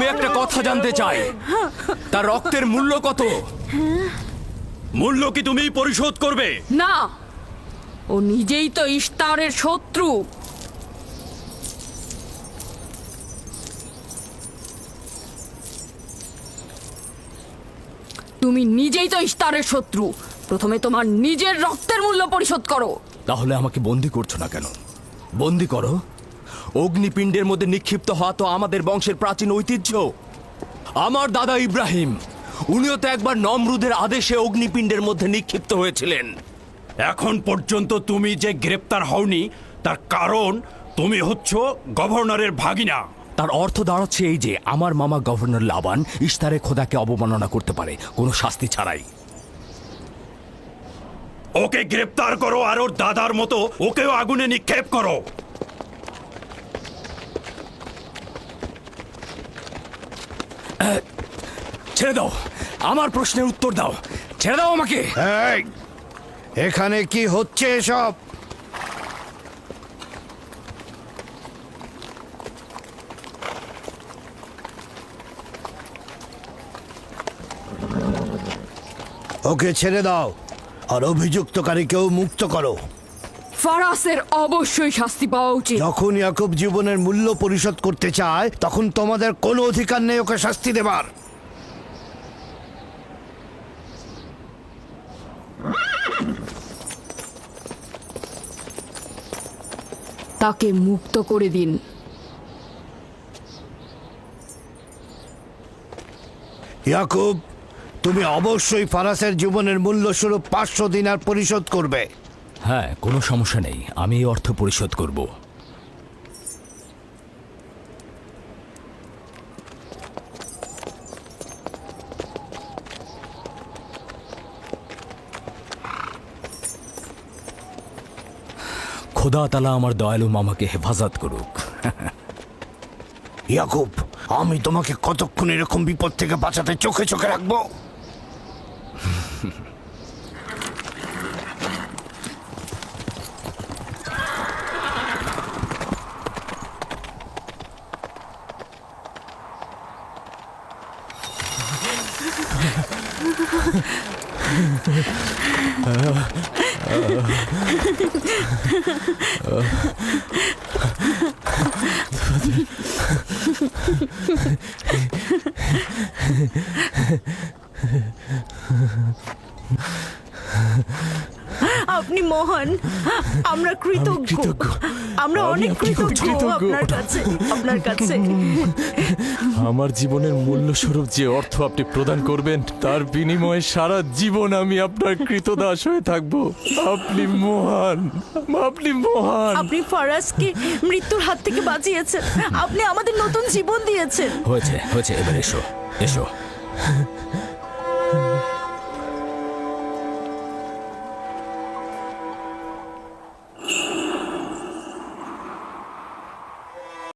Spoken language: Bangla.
আমি একটা কথা জানতে চাই, তার রক্তের মূল্য কত? মূল্য কি তুমি পরিশোধ করবে? না, ও নিজেই তো ইশতারের শত্রু। তুমি নিজেই তো ইশতারের শত্রু। প্রথমে তোমার নিজের রক্তের মূল্য পরিশোধ করো। তাহলে আমাকে বন্দি করছো না কেন? বন্দি করো। অগ্নিপিণ্ডের মধ্যে নিক্ষিপ্ত হওয়া তো আমাদের বংশের প্রাচীন ঐতিহ্য। আমার দাদা ইব্রাহিম, উনিও তো একবার নমরুদের আদেশে অগ্নিপিণ্ডের মধ্যে নিক্ষিপ্ত হয়েছিলেন। এখন পর্যন্ত তুমি যে গ্রেপ্তার হওনি তার কারণ তুমি হচ্ছ গভর্নরের ভাগিনা। তার অর্থ দাঁড়াচ্ছে এই যে আমার মামা গভর্নর লাবান ইশতারে খোদাকে অবমাননা করতে পারে কোনো শাস্তি ছাড়াই। ওকে গ্রেপ্তার করো আর ওর দাদার মতো ওকেও আগুনে নিক্ষেপ করো। ছেড়ে দাও, আমার প্রশ্নের উত্তর দাও। ছেড়ে দাও আমাকে। এই, এখানে কি হচ্ছে এসব? ওকে ছেড়ে দাও আর অভিযুক্তকারীকেও মুক্ত করো। ফারাসের অবশ্যই শাস্তি পাওয়া উচিত। যখন ইয়াকুব জীবনের মূল্য পরিশোধ করতে চায় তখন তোমাদের কোনো অধিকার নেই ওকে শাস্তি দেবার। তাকে মুক্ত করে দিন। ইয়াকুব, তুমি অবশ্যই ফারাসের জীবনের মূল্য স্বরূপ 500 দিনার পরিশোধ করবে। হ্যাঁ, কোনো সমস্যা নেই, আমি এই অর্থ পরিশোধ করব। খোদা তাআলা আমার দয়ালু মামাকে হেফাজত করুক। ইয়াকুব, আমি তোমাকে কতক্ষণ এরকম বিপদ থেকে বাঁচাতে চোখে চোখে রাখবো? আপনি মহান, আমরা কৃতজ্ঞ। আমরা অনেক কৃতজ্ঞ আপনার কাছে। আমার জীবনের মূল্য স্বরূপ যে অর্থ আপনি প্রদান করবেন তার বিনিময়ে সারা জীবন আমি আপনার কৃতদাস হয়ে থাকবো। আপনি মহান, আপনি মহান। আপনি ফারাজকে মৃত্যুর হাত থেকে বাঁচিয়েছেন, আপনি আমাদের নতুন জীবন দিয়েছেন। হয়েছে হয়েছে, এবার এসো এসো।